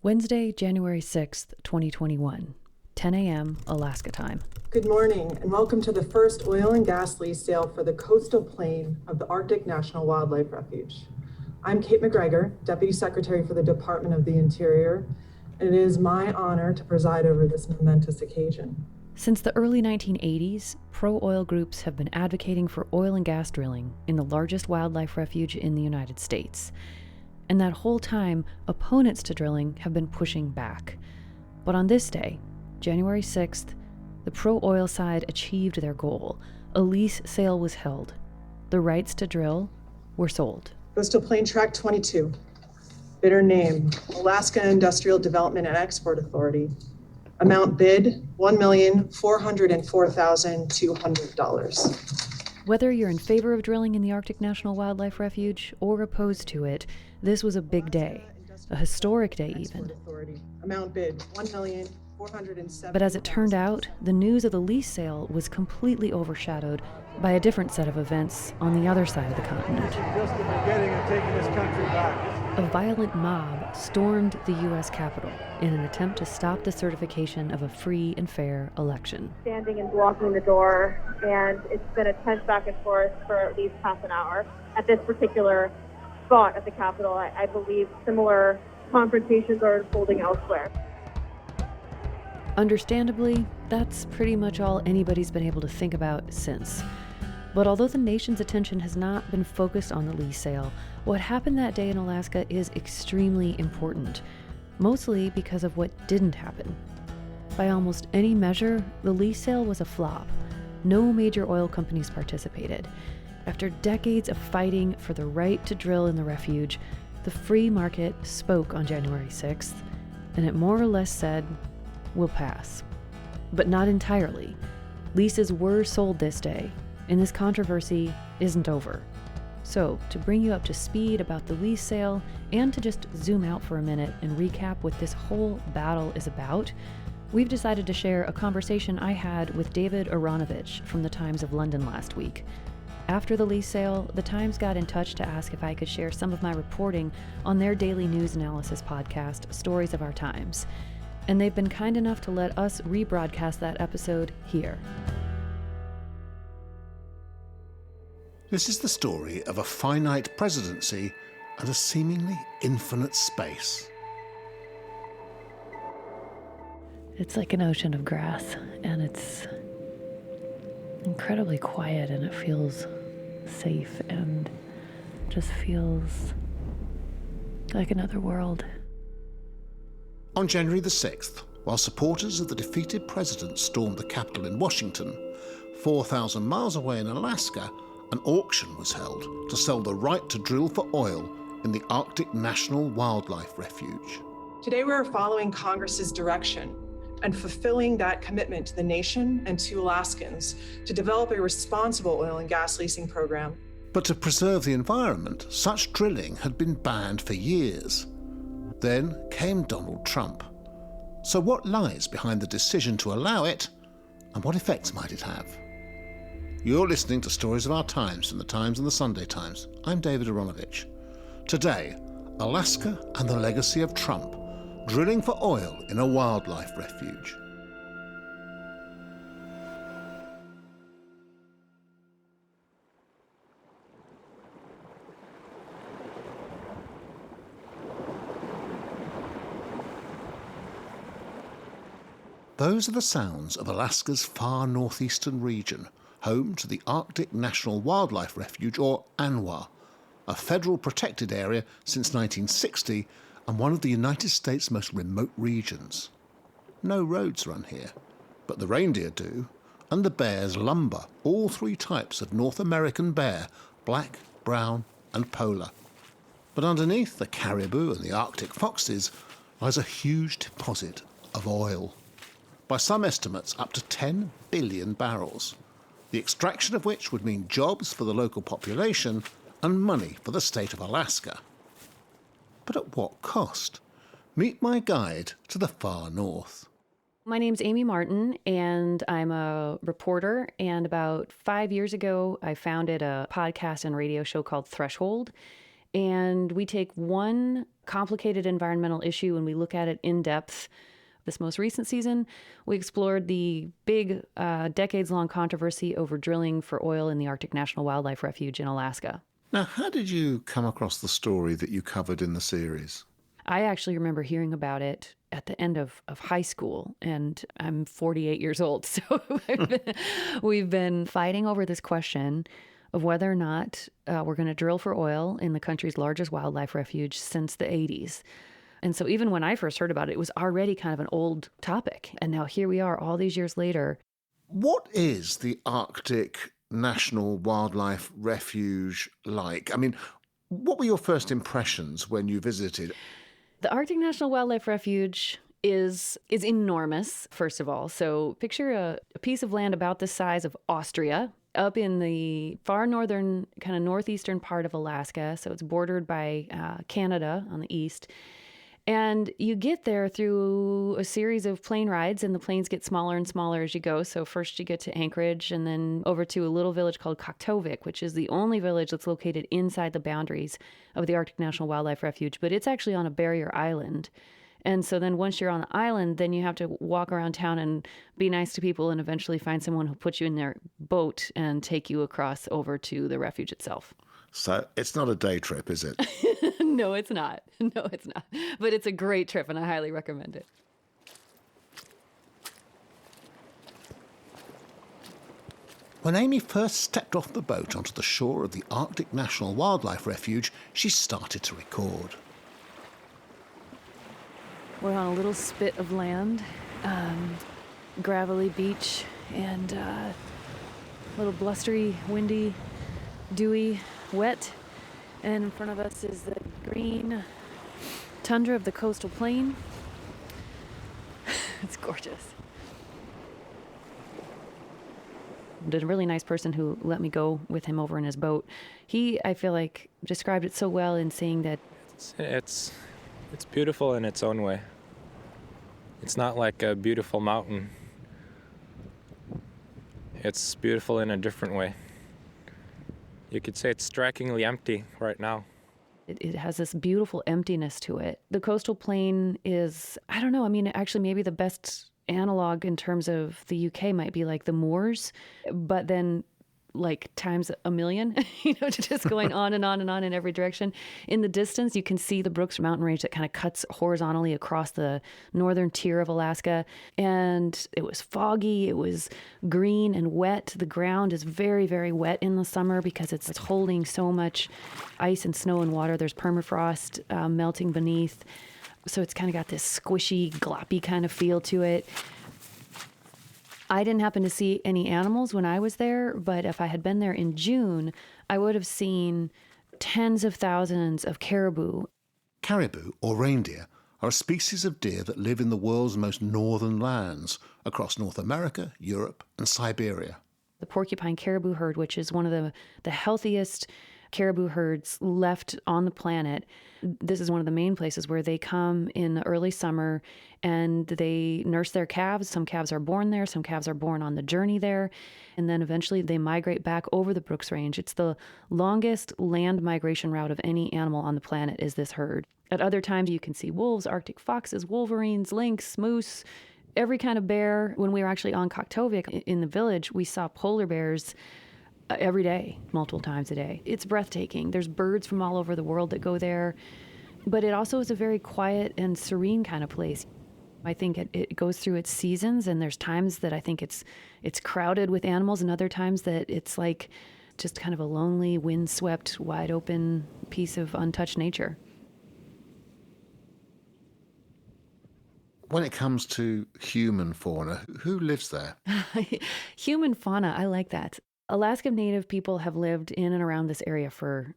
Wednesday, January 6th, 2021, 10 a.m. Alaska time. Good morning and welcome to the first oil and gas lease sale for the coastal plain of the Arctic National Wildlife Refuge. I'm Kate McGregor, Deputy Secretary for the Department of the Interior, and it is my honor to preside over this momentous occasion. Since the early 1980s, pro-oil groups have been advocating for oil and gas drilling in the largest wildlife refuge in the United States. And that whole time, opponents to drilling have been pushing back. But on this day, January 6th, the pro-oil side achieved their goal. A lease sale was held. The rights to drill were sold. Coastal Plain Tract 22, bidder name, Alaska Industrial Development and Export Authority. Amount bid, $1,404,200. Whether you're in favor of drilling in the Arctic National Wildlife Refuge or opposed to it, this was a big day, a historic day even. Amount bid, $1,407,000. But as it turned out, the news of the lease sale was completely overshadowed by a different set of events on the other side of the continent. Just the beginning of taking this country back. A violent mob stormed the U.S. Capitol in an attempt to stop the certification of a free and fair election. Standing and blocking the door, and it's been a tense back and forth for at least half an hour. At this particular spot at the Capitol, I believe similar confrontations are unfolding elsewhere. Understandably, that's pretty much all anybody's been able to think about since. But although the nation's attention has not been focused on the lease sale, what happened that day in Alaska is extremely important, mostly because of what didn't happen. By almost any measure, the lease sale was a flop. No major oil companies participated. After decades of fighting for the right to drill in the refuge, the free market spoke on January 6th, and it more or less said, "We'll pass." But not entirely. Leases were sold this day, and this controversy isn't over. So, to bring you up to speed about the lease sale, and to just zoom out for a minute and recap what this whole battle is about, we've decided to share a conversation I had with David Aaronovitch from the Times of London last week. After the lease sale, the Times got in touch to ask if I could share some of my reporting on their daily news analysis podcast, Stories of Our Times. And they've been kind enough to let us rebroadcast that episode here. This is the story of a finite presidency and a seemingly infinite space. It's like an ocean of grass, and it's incredibly quiet, and it feels safe and just feels like another world. On January the 6th, while supporters of the defeated president stormed the Capitol in Washington, 4,000 miles away in Alaska, an auction was held to sell the right to drill for oil in the Arctic National Wildlife Refuge. Today we are following Congress's direction and fulfilling that commitment to the nation and to Alaskans to develop a responsible oil and gas leasing program. But to preserve the environment, such drilling had been banned for years. Then came Donald Trump. So what lies behind the decision to allow it, and what effects might it have? You're listening to Stories of Our Times from the Times and the Sunday Times. I'm David Aaronovitch. Today, Alaska and the legacy of Trump, drilling for oil in a wildlife refuge. Those are the sounds of Alaska's far northeastern region, home to the Arctic National Wildlife Refuge, or ANWR, a federal protected area since 1960 and one of the United States' most remote regions. No roads run here, but the reindeer do, and the bears lumber all three types of North American bear, black, brown, and polar. But underneath the caribou and the Arctic foxes lies a huge deposit of oil. By some estimates, up to 10 billion barrels, the extraction of which would mean jobs for the local population and money for the state of Alaska. But at what cost? Meet my guide to the far north. My name's Amy Martin, and I'm a reporter. And about 5 years ago, I founded a podcast and radio show called Threshold. And we take one complicated environmental issue and we look at it in depth. This most recent season, we explored the big decades-long controversy over drilling for oil in the Arctic National Wildlife Refuge in Alaska. Now, how did you come across the story that you covered in the series? I actually remember hearing about it at the end of high school, and I'm 48 years old. So we've been fighting over this question of whether or not we're going to drill for oil in the country's largest wildlife refuge since the 80s. And so even when I first heard about it, it was already kind of an old topic. And now here we are all these years later. What is the Arctic National Wildlife Refuge like? I mean, what were your first impressions when you visited? The Arctic National Wildlife Refuge is enormous, first of all. So picture a piece of land about the size of Austria up in the far northern, kind of northeastern part of Alaska. So it's bordered by Canada on the east. And you get there through a series of plane rides, and the planes get smaller and smaller as you go. So first you get to Anchorage, and then over to a little village called Koktovik, which is the only village that's located inside the boundaries of the Arctic National Wildlife Refuge. But it's actually on a barrier island. And so then once you're on the island, then you have to walk around town and be nice to people and eventually find someone who'll put you in their boat and take you across over to the refuge itself. So it's not a day trip, is it? No, it's not. No, it's not. But it's a great trip, and I highly recommend it. When Amy first stepped off the boat onto the shore of the Arctic National Wildlife Refuge, she started to record. We're on a little spit of land, gravelly beach, and a little blustery, windy, dewy, wet. And in front of us is the green tundra of the coastal plain. It's gorgeous. There's a really nice person who let me go with him over in his boat. He, I feel like, described it so well in saying that it's beautiful in its own way. It's not like a beautiful mountain. It's beautiful in a different way. You could say it's strikingly empty right now. it has this beautiful emptiness to it. The coastal plain is, I don't know, I mean, actually maybe the best analog in terms of the UK might be like the moors, but then like times a million, just going on and on and on in every direction. In the distance, you can see the Brooks mountain range that kind of cuts horizontally across the northern tier of Alaska. And it was foggy, it was green and wet. The ground is very, very wet in the summer because it's holding so much ice and snow and water. There's permafrost melting beneath. So it's kind of got this squishy, gloppy kind of feel to it. I didn't happen to see any animals when I was there, but if I had been there in June, I would have seen tens of thousands of caribou. Caribou, or reindeer, are a species of deer that live in the world's most northern lands, across North America, Europe, and Siberia. The porcupine caribou herd, which is one of the healthiest caribou herds left on the planet. This is one of the main places where they come in the early summer and they nurse their calves. Some calves are born there, some calves are born on the journey there, and then eventually they migrate back over the Brooks Range. It's the longest land migration route of any animal on the planet is this herd. At other times you can see wolves, Arctic foxes, wolverines, lynx, moose, every kind of bear. When we were actually on Koktovik in the village, we saw polar bears every day, multiple times a day. It's breathtaking. There's birds from all over the world that go there, but it also is a very quiet and serene kind of place. I think it goes through its seasons, and there's times that I think it's crowded with animals, and other times that it's like just kind of a lonely, windswept, wide open piece of untouched nature. When it comes to human fauna, who lives there? Human fauna, I like that. Alaska Native people have lived in and around this area for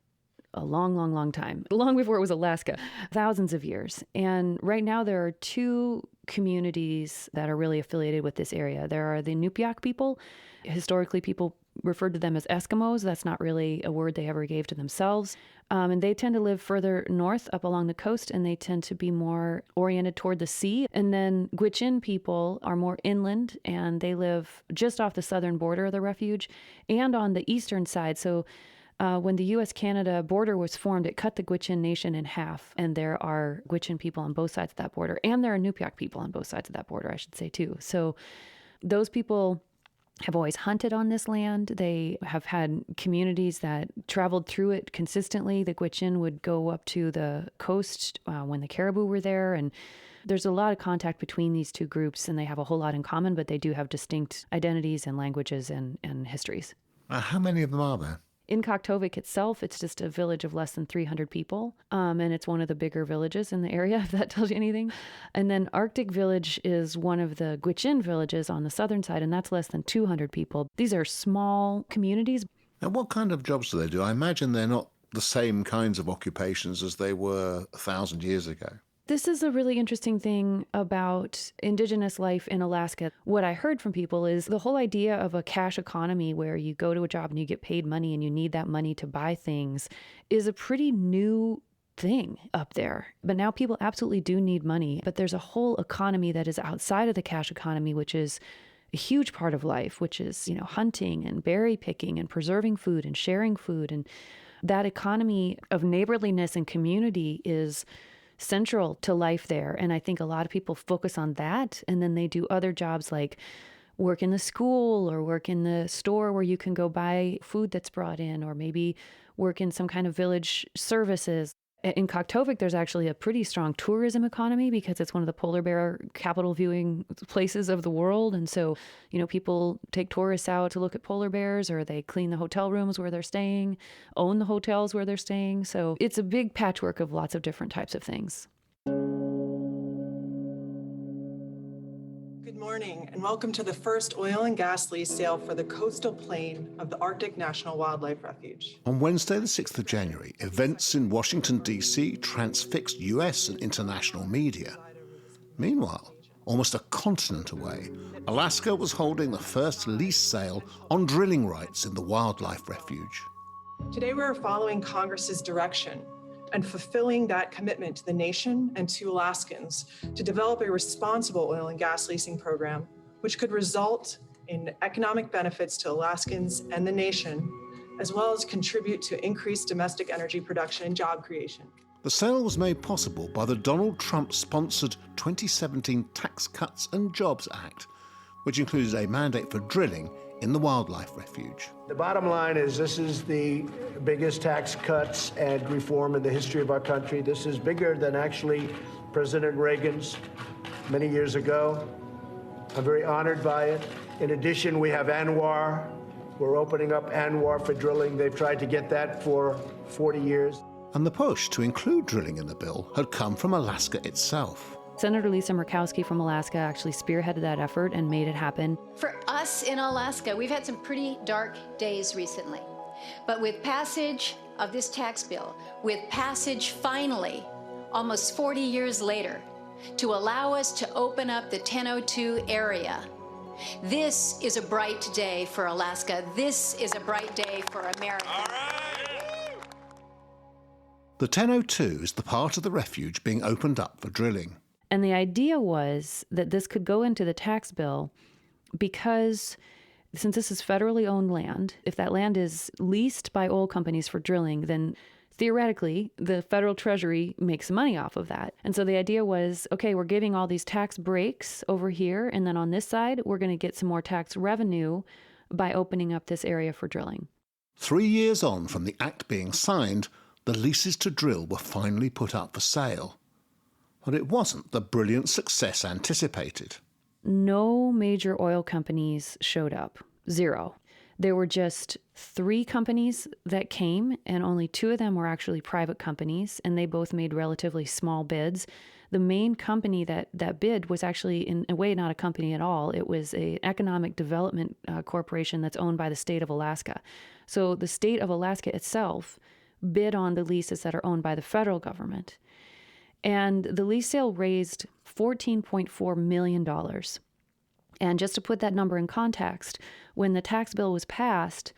a long, long, long time, long before it was Alaska, thousands of years. And right now there are two communities that are really affiliated with this area. There are the Nupiaq people. Historically, people referred to them as Eskimos. That's not really a word they ever gave to themselves. And they tend to live further north up along the coast, and they tend to be more oriented toward the sea. And then Gwich'in people are more inland, and they live just off the southern border of the refuge and on the eastern side. So When the U.S.-Canada border was formed, it cut the Gwich'in Nation in half, and there are Gwich'in people on both sides of that border, and there are Nupiaq people on both sides of that border, I should say, too. So those people have always hunted on this land. They have had communities that traveled through it consistently. The Gwich'in would go up to the coast when the caribou were there, and there's a lot of contact between these two groups, and they have a whole lot in common, but they do have distinct identities and languages and histories. How many of them are there? In Koktovik itself, it's just a village of less than 300 people, and it's one of the bigger villages in the area, if that tells you anything. And then Arctic Village is one of the Gwich'in villages on the southern side, and that's less than 200 people. These are small communities. And what kind of jobs do they do? I imagine they're not the same kinds of occupations as they were 1,000 years ago. This is a really interesting thing about Indigenous life in Alaska. What I heard from people is the whole idea of a cash economy where you go to a job and you get paid money and you need that money to buy things is a pretty new thing up there. But now people absolutely do need money. But there's a whole economy that is outside of the cash economy, which is a huge part of life, which is, hunting and berry picking and preserving food and sharing food. And that economy of neighborliness and community is central to life there. And I think a lot of people focus on that. And then they do other jobs like work in the school or work in the store where you can go buy food that's brought in, or maybe work in some kind of village services. In Koktovik, there's actually a pretty strong tourism economy because it's one of the polar bear capital viewing places of the world. And so, people take tourists out to look at polar bears, or they clean the hotel rooms where they're staying, own the hotels where they're staying. So it's a big patchwork of lots of different types of things. Good morning, and welcome to the first oil and gas lease sale for the coastal plain of the Arctic National Wildlife Refuge. On Wednesday, the 6th of January, events in Washington, D.C. transfixed US and international media. Meanwhile, almost a continent away, Alaska was holding the first lease sale on drilling rights in the wildlife refuge. Today, we are following Congress's direction and fulfilling that commitment to the nation and to Alaskans to develop a responsible oil and gas leasing program, which could result in economic benefits to Alaskans and the nation, as well as contribute to increased domestic energy production and job creation. The sale was made possible by the Donald Trump-sponsored 2017 Tax Cuts and Jobs Act, which included a mandate for drilling in the wildlife refuge. The bottom line is this is the biggest tax cuts and reform in the history of our country. This is bigger than actually President Reagan's many years ago. I'm very honored by it. In addition, we have ANWR. We're opening up ANWR for drilling. They've tried to get that for 40 years. And the push to include drilling in the bill had come from Alaska itself. Senator Lisa Murkowski from Alaska actually spearheaded that effort and made it happen. For us in Alaska, we've had some pretty dark days recently. But with passage of this tax bill, with passage finally, almost 40 years later, to allow us to open up the 1002 area, this is a bright day for Alaska. This is a bright day for America. All right. The 1002 is the part of the refuge being opened up for drilling. And the idea was that this could go into the tax bill because since this is federally owned land, if that land is leased by oil companies for drilling, then theoretically the federal treasury makes money off of that. And so the idea was, okay, we're giving all these tax breaks over here, and then on this side, we're going to get some more tax revenue by opening up this area for drilling. 3 years on from the act being signed, the leases to drill were finally put up for sale. But it wasn't the brilliant success anticipated. No major oil companies showed up. Zero. There were just 3 companies that came, and only 2 of them were actually private companies, and they both made relatively small bids. The main company that bid was actually, in a way, not a company at all. It was an economic development corporation that's owned by the state of Alaska. So the state of Alaska itself bid on the leases that are owned by the federal government. And the lease sale raised $14.4 million. And just to put that number in context, when the tax bill was passed,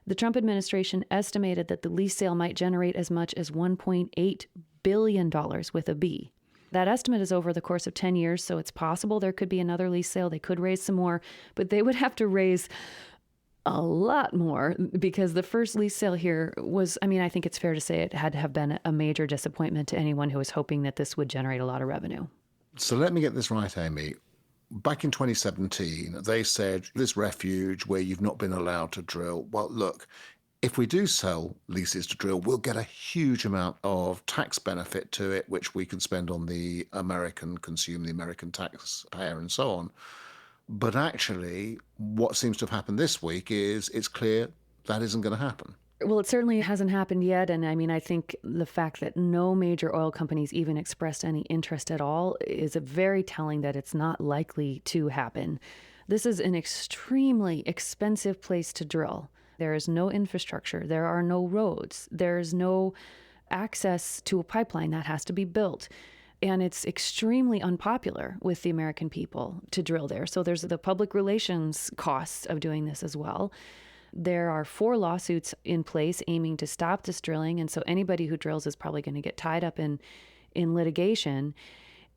the Trump administration estimated that the lease sale might generate as much as $1.8 billion with a B. That estimate is over the course of 10 years, so it's possible there could be another lease sale. They could raise some more, but they would have to raise A lot more, because the first lease sale here was, I think it's fair to say it had to have been a major disappointment to anyone who was hoping that this would generate a lot of revenue. So let me get this right, Amy. Back in 2017, they said this refuge where you've not been allowed to drill, well, look, if we do sell leases to drill, we'll get a huge amount of tax benefit to it, which we can spend on the American consumer, the American taxpayer, and so on. But actually, what seems to have happened this week is it's clear that isn't going to happen. Well, it certainly hasn't happened yet. And I think the fact that no major oil companies even expressed any interest at all is very telling that it's not likely to happen. This is an extremely expensive place to drill. There is no infrastructure. There are no roads. There's no access to a pipeline that has to be built. And it's extremely unpopular with the American people to drill there. So there's the public relations costs of doing this as well. There are 4 lawsuits in place aiming to stop this drilling. And so anybody who drills is probably going to get tied up in litigation.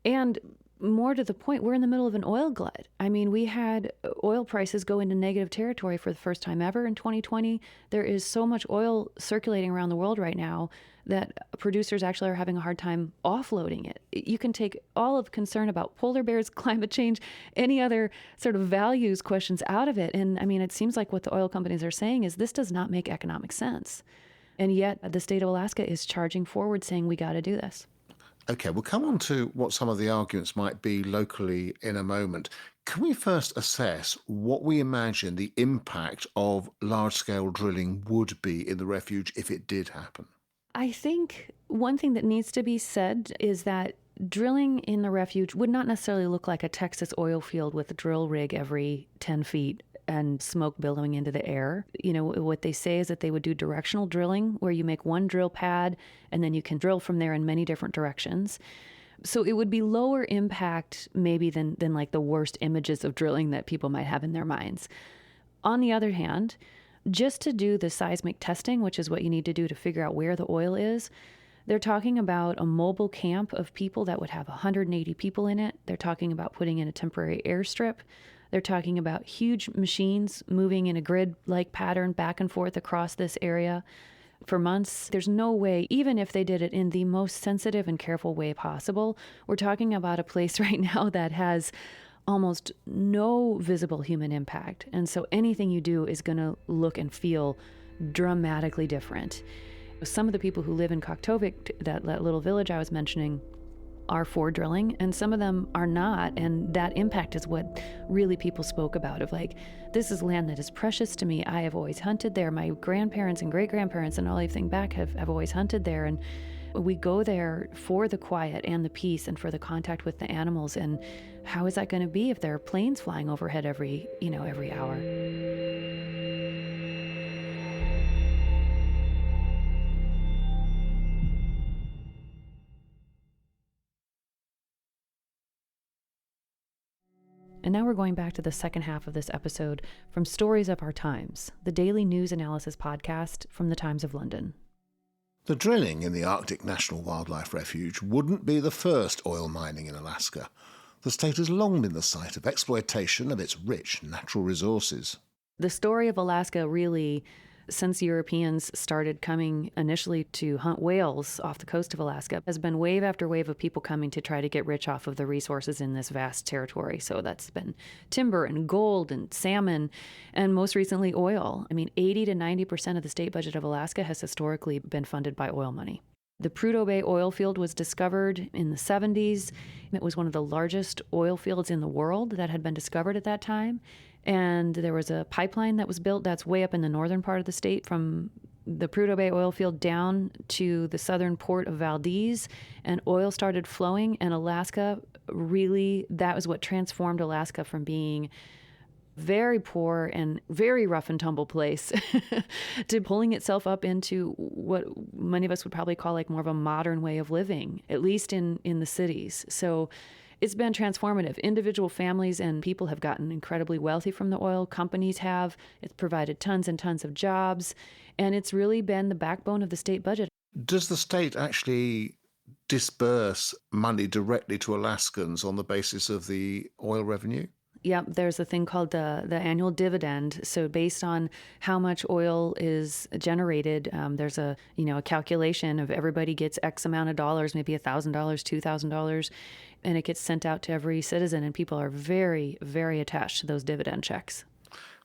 And more to the point, we're in the middle of an oil glut. We had oil prices go into negative territory for the first time ever in 2020. There is so much oil circulating around the world right now that producers actually are having a hard time offloading it. You can take all of concern about polar bears, climate change, any other sort of values questions out of it. And it seems like what the oil companies are saying is this does not make economic sense. And yet the state of Alaska is charging forward saying we got to do this. Okay, we'll come on to what some of the arguments might be locally in a moment. Can we first assess what we imagine the impact of large-scale drilling would be in the refuge if it did happen? I think one thing that needs to be said is that drilling in the refuge would not necessarily look like a Texas oil field with a drill rig every 10 feet and smoke billowing into the air. What they say is that they would do directional drilling where you make one drill pad and then you can drill from there in many different directions. So it would be lower impact maybe than like the worst images of drilling that people might have in their minds. On the other hand, just to do the seismic testing, which is what you need to do to figure out where the oil is, they're talking about a mobile camp of people that would have 180 people in it. They're talking about putting in a temporary airstrip. They're talking about huge machines moving in a grid-like pattern back and forth across this area for months. There's no way, even if they did it in the most sensitive and careful way possible, we're talking about a place right now that has almost no visible human impact. And so anything you do is going to look and feel dramatically different. Some of the people who live in Koktovik, that little village I was mentioning, are for drilling, and some of them are not. And that impact is what really people spoke about, of like, this is land that is precious to me. I have always hunted there. My grandparents and great-grandparents and all everything back have always hunted there. And we go there for the quiet and the peace and for the contact with the animals. And how is that going to be if there are planes flying overhead every hour? And now we're going back to the second half of this episode from Stories of Our Times, the daily news analysis podcast from the Times of London. The drilling in the Arctic National Wildlife Refuge wouldn't be the first oil mining in Alaska. The state has long been the site of exploitation of its rich natural resources. The story of Alaska really, since Europeans started coming initially to hunt whales off the coast of Alaska, has been wave after wave of people coming to try to get rich off of the resources in this vast territory. So that's been timber and gold and salmon, and most recently oil. 80 to 90% of the state budget of Alaska has historically been funded by oil money. The Prudhoe Bay oil field was discovered in the 70s. It was one of the largest oil fields in the world that had been discovered at that time. And there was a pipeline that was built that's way up in the northern part of the state from the Prudhoe Bay oil field down to the southern port of Valdez, and oil started flowing. And Alaska really, that was what transformed Alaska from being very poor and very rough and tumble place to pulling itself up into what many of us would probably call like more of a modern way of living, at least in the cities. So it's been transformative. Individual families and people have gotten incredibly wealthy from the oil. Companies have. It's provided tons and tons of jobs. And it's really been the backbone of the state budget. Does the state actually disperse money directly to Alaskans on the basis of the oil revenue? Yep, there's a thing called the annual dividend. So based on how much oil is generated, there's a calculation of everybody gets X amount of dollars, maybe $1,000, $2,000, and it gets sent out to every citizen. And people are very, very attached to those dividend checks.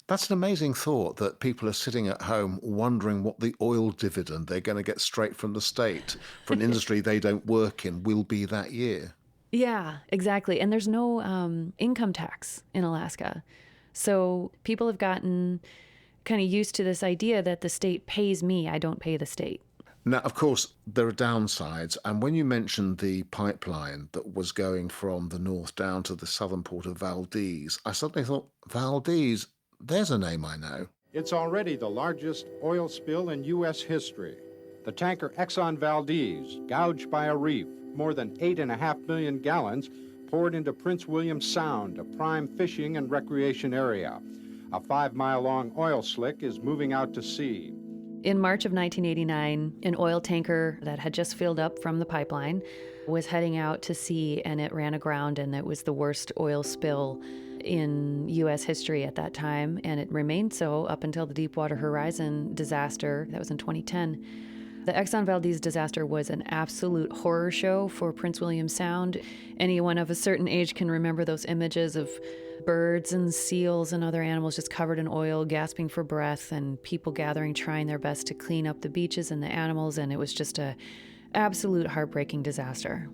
That's an amazing thought, that people are sitting at home wondering what the oil dividend they're going to get straight from the state for an industry they don't work in will be that year. Yeah, exactly. And there's no income tax in Alaska. So people have gotten kind of used to this idea that the state pays me, I don't pay the state. Now, of course, there are downsides. And when you mentioned the pipeline that was going from the north down to the southern port of Valdez, I suddenly thought, Valdez, there's a name I know. It's already the largest oil spill in U.S. history. The tanker Exxon Valdez, gouged by a reef, more than 8.5 million gallons poured into Prince William Sound, a prime fishing and recreation area. A 5-mile-long oil slick is moving out to sea. In March of 1989, an oil tanker that had just filled up from the pipeline was heading out to sea, and it ran aground, and it was the worst oil spill in U.S. history at that time, and it remained so up until the Deepwater Horizon disaster. That was in 2010. The Exxon Valdez disaster was an absolute horror show for Prince William Sound. Anyone of a certain age can remember those images of birds and seals and other animals just covered in oil, gasping for breath, and people gathering, trying their best to clean up the beaches and the animals, and it was just a absolute heartbreaking disaster.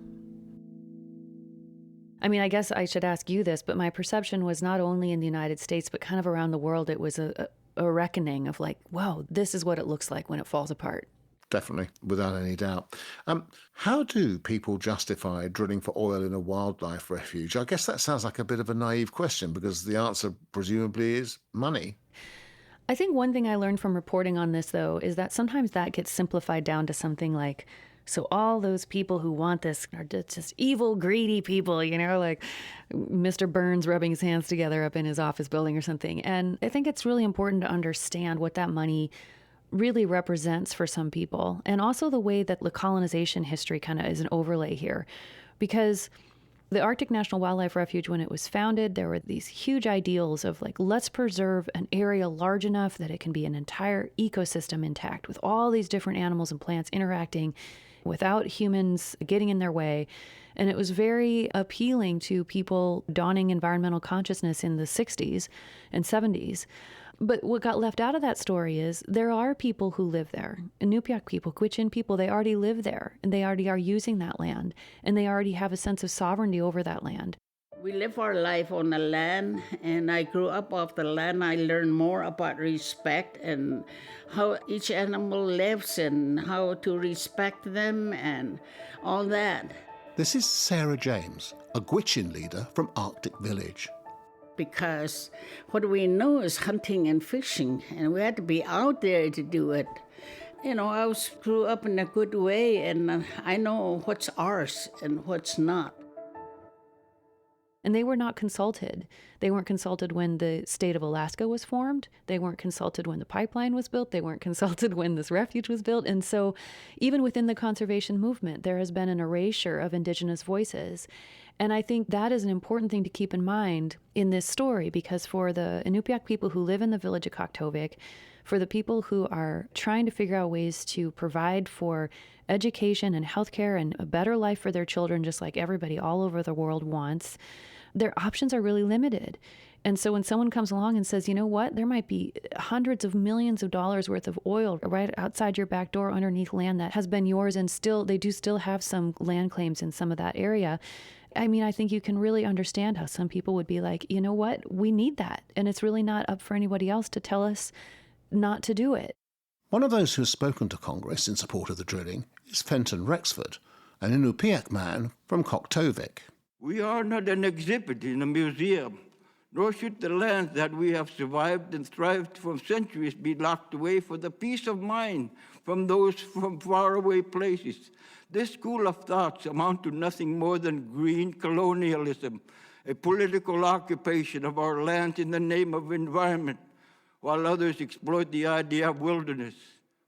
I mean, I guess I should ask you this, but my perception was not only in the United States, but kind of around the world, it was a reckoning of like, wow, this is what it looks like when it falls apart. Definitely, without any doubt. How do people justify drilling for oil in a wildlife refuge? I guess that sounds like a bit of a naive question, because the answer presumably is money. I think one thing I learned from reporting on this, though, is that sometimes that gets simplified down to something like, so all those people who want this are just evil, greedy people, like Mr. Burns rubbing his hands together up in his office building or something. And I think it's really important to understand what that money really represents for some people, and also the way that the colonization history kind of is an overlay here. Because the Arctic National Wildlife Refuge, when it was founded, there were these huge ideals of like, let's preserve an area large enough that it can be an entire ecosystem intact with all these different animals and plants interacting without humans getting in their way. And it was very appealing to people donning environmental consciousness in the 60s and 70s. But what got left out of that story is there are people who live there. Inupiaq people, Gwich'in people, they already live there, and they already are using that land, and they already have a sense of sovereignty over that land. We live our life on the land, and I grew up off the land. I learned more about respect and how each animal lives and how to respect them and all that. This is Sarah James, a Gwich'in leader from Arctic Village. Because what we know is hunting and fishing, and we had to be out there to do it. I grew up in a good way, and I know what's ours and what's not. And they were not consulted. They weren't consulted when the state of Alaska was formed. They weren't consulted when the pipeline was built. They weren't consulted when this refuge was built. And so even within the conservation movement, there has been an erasure of Indigenous voices. And I think that is an important thing to keep in mind in this story, because for the Inupiaq people who live in the village of Kaktovik, for the people who are trying to figure out ways to provide for education and healthcare and a better life for their children, just like everybody all over the world wants, their options are really limited. And so when someone comes along and says, you know what, there might be hundreds of millions of dollars worth of oil right outside your back door underneath land that has been yours, and they do still have some land claims in some of that area. I mean, I think you can really understand how some people would be like, you know what, we need that. And it's really not up for anybody else to tell us not to do it. One of those who has spoken to Congress in support of the drilling is Fenton Rexford, an Inupiaq man from Kaktovik. We are not an exhibit in a museum, nor should the lands that we have survived and thrived for centuries be locked away for the peace of mind from those from faraway places. This school of thoughts amount to nothing more than green colonialism, a political occupation of our land in the name of environment, while others exploit the idea of wilderness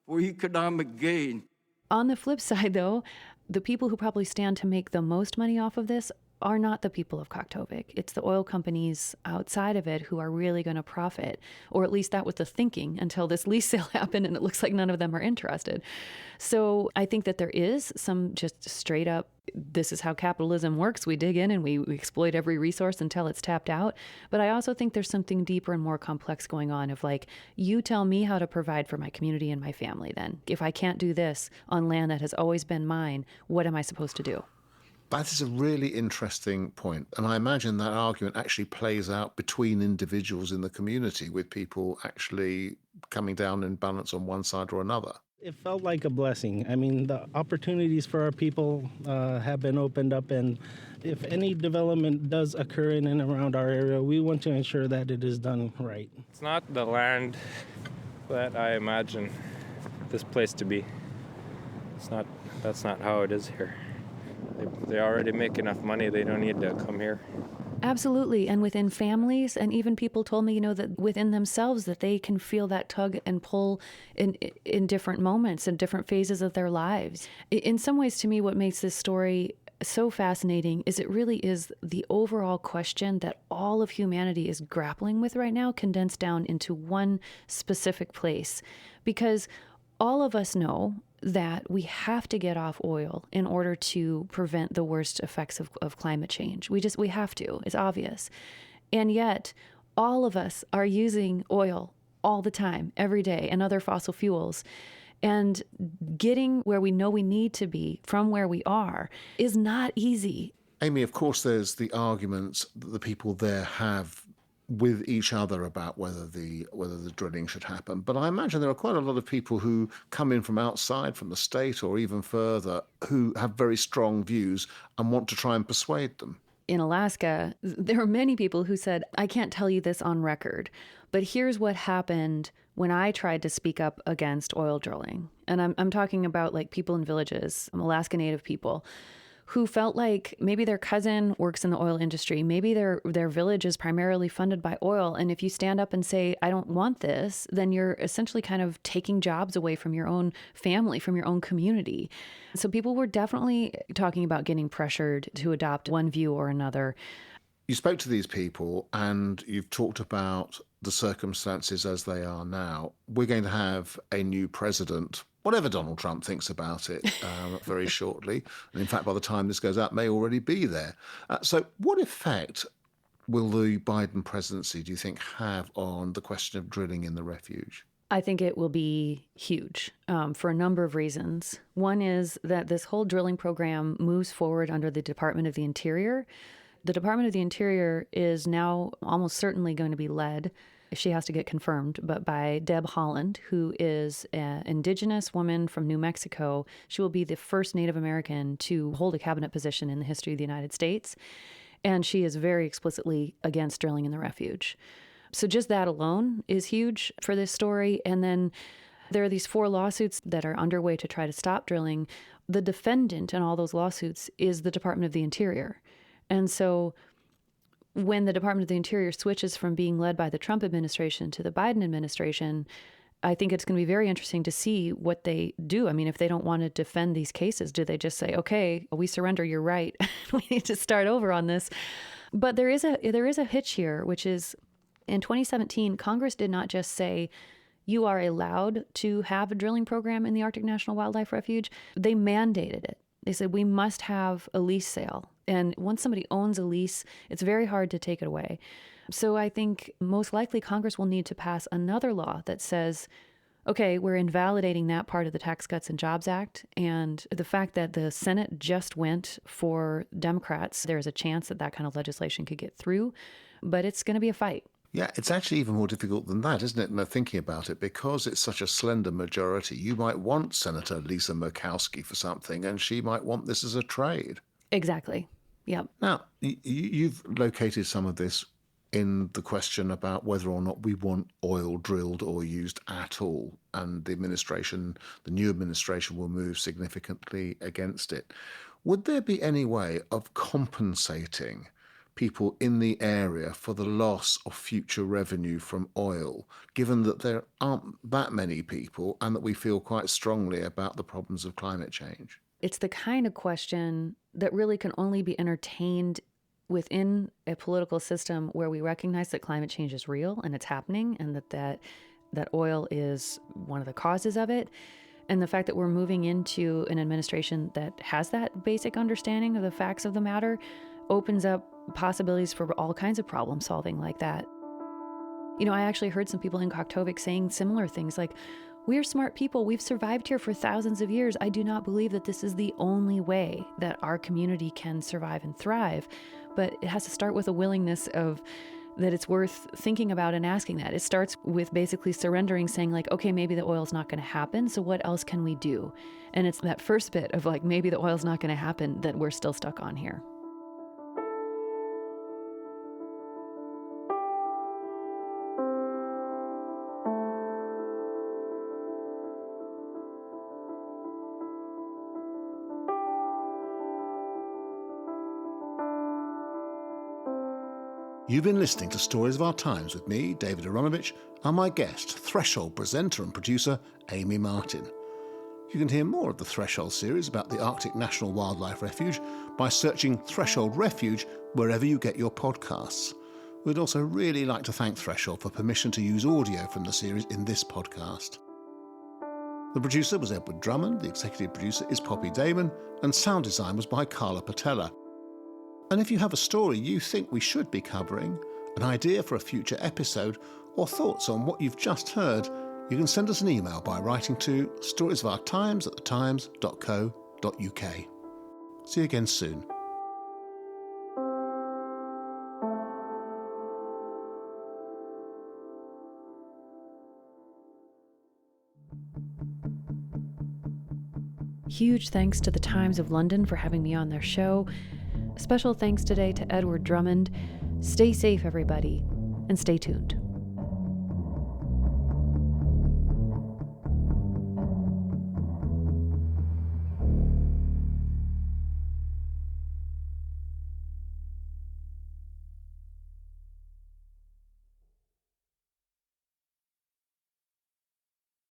for economic gain. On the flip side, though, the people who probably stand to make the most money off of this are not the people of Kaktovik. It's the oil companies outside of it who are really going to profit, or at least that was the thinking until this lease sale happened, and it looks like none of them are interested. So I think that there is some just straight up, this is how capitalism works. We dig in and we exploit every resource until it's tapped out. But I also think there's something deeper and more complex going on of like, you tell me how to provide for my community and my family then. If I can't do this on land that has always been mine, what am I supposed to do? That is a really interesting point. And I imagine that argument actually plays out between individuals in the community, with people actually coming down in balance on one side or another. It felt like a blessing. I mean, the opportunities for our people have been opened up, and if any development does occur in and around our area, we want to ensure that it is done right. It's not the land that I imagine this place to be. That's not how it is here. They already make enough money. They don't need to come here. Absolutely. And within families, and even people told me, that within themselves, that they can feel that tug and pull in different moments and different phases of their lives. In some ways, to me, what makes this story so fascinating is it really is the overall question that all of humanity is grappling with right now, condensed down into one specific place. Because all of us know that we have to get off oil in order to prevent the worst effects of climate change. We have to. It's obvious. And yet, all of us are using oil all the time, every day, and other fossil fuels. And getting where we know we need to be from where we are is not easy. Amy, of course, there's the arguments that the people there have with each other about whether the drilling should happen. But I imagine there are quite a lot of people who come in from outside, from the state or even further, who have very strong views and want to try and persuade them. In Alaska, there are many people who said, I can't tell you this on record, but here's what happened when I tried to speak up against oil drilling. And I'm talking about like people in villages, Alaska Native people, who felt like maybe their cousin works in the oil industry, maybe their village is primarily funded by oil, and if you stand up and say, I don't want this, then you're essentially kind of taking jobs away from your own family, from your own community. So people were definitely talking about getting pressured to adopt one view or another. You spoke to these people and you've talked about the circumstances as they are now. We're going to have a new president, whatever Donald Trump thinks about it, very shortly. And in fact, by the time this goes out, may already be there. So what effect will the Biden presidency, do you think, have on the question of drilling in the refuge? I think it will be huge for a number of reasons. One is that this whole drilling program moves forward under the Department of the Interior. The Department of the Interior is now almost certainly going to be led, she has to get confirmed, but by Deb Haaland, who is an indigenous woman from New Mexico. She will be the first Native American to hold a cabinet position in the history of the United States. And she is very explicitly against drilling in the refuge. So just that alone is huge for this story. And then there are these 4 lawsuits that are underway to try to stop drilling. The defendant in all those lawsuits is the Department of the Interior. And so when the Department of the Interior switches from being led by the Trump administration to the Biden administration, I think it's going to be very interesting to see what they do. I mean, if they don't want to defend these cases, do they just say, okay, we surrender, you're right, we need to start over on this? But there is a hitch here, which is in 2017, Congress did not just say, you are allowed to have a drilling program in the Arctic National Wildlife Refuge. They mandated it. They said, we must have a lease sale. And once somebody owns a lease, it's very hard to take it away. So I think most likely Congress will need to pass another law that says, okay, we're invalidating that part of the Tax Cuts and Jobs Act. And the fact that the Senate just went for Democrats, there's a chance that that kind of legislation could get through. But it's going to be a fight. Yeah, it's actually even more difficult than that, isn't it? And thinking about it, because it's such a slender majority, you might want Senator Lisa Murkowski for something, and she might want this as a trade. Exactly. Yep. Now, you've located some of this in the question about whether or not we want oil drilled or used at all, and the new administration will move significantly against it. Would there be any way of compensating people in the area for the loss of future revenue from oil, given that there aren't that many people and that we feel quite strongly about the problems of climate change? It's the kind of question that really can only be entertained within a political system where we recognize that climate change is real and it's happening, and that oil is one of the causes of it, and the fact that we're moving into an administration that has that basic understanding of the facts of the matter opens up possibilities for all kinds of problem solving like that. I actually heard some people in Koktovik saying similar things like, we're smart people. We've survived here for thousands of years. I do not believe that this is the only way that our community can survive and thrive. But it has to start with a willingness of that it's worth thinking about and asking that. It starts with basically surrendering, saying like, okay, maybe the oil's not going to happen. So what else can we do? And it's that first bit of like, maybe the oil's not going to happen that we're still stuck on here. You've been listening to Stories of Our Times with me, David Aaronovitch, and my guest, Threshold presenter and producer, Amy Martin. You can hear more of the Threshold series about the Arctic National Wildlife Refuge by searching Threshold Refuge wherever you get your podcasts. We'd also really like to thank Threshold for permission to use audio from the series in this podcast. The producer was Edward Drummond, the executive producer is Poppy Damon, and sound design was by Carla Patella. And if you have a story you think we should be covering, an idea for a future episode, or thoughts on what you've just heard, you can send us an email by writing to storiesofourtimes@thetimes.co.uk. See you again soon. Huge thanks to the Times of London for having me on their show. Special thanks today to Edward Drummond. Stay safe, everybody, and stay tuned.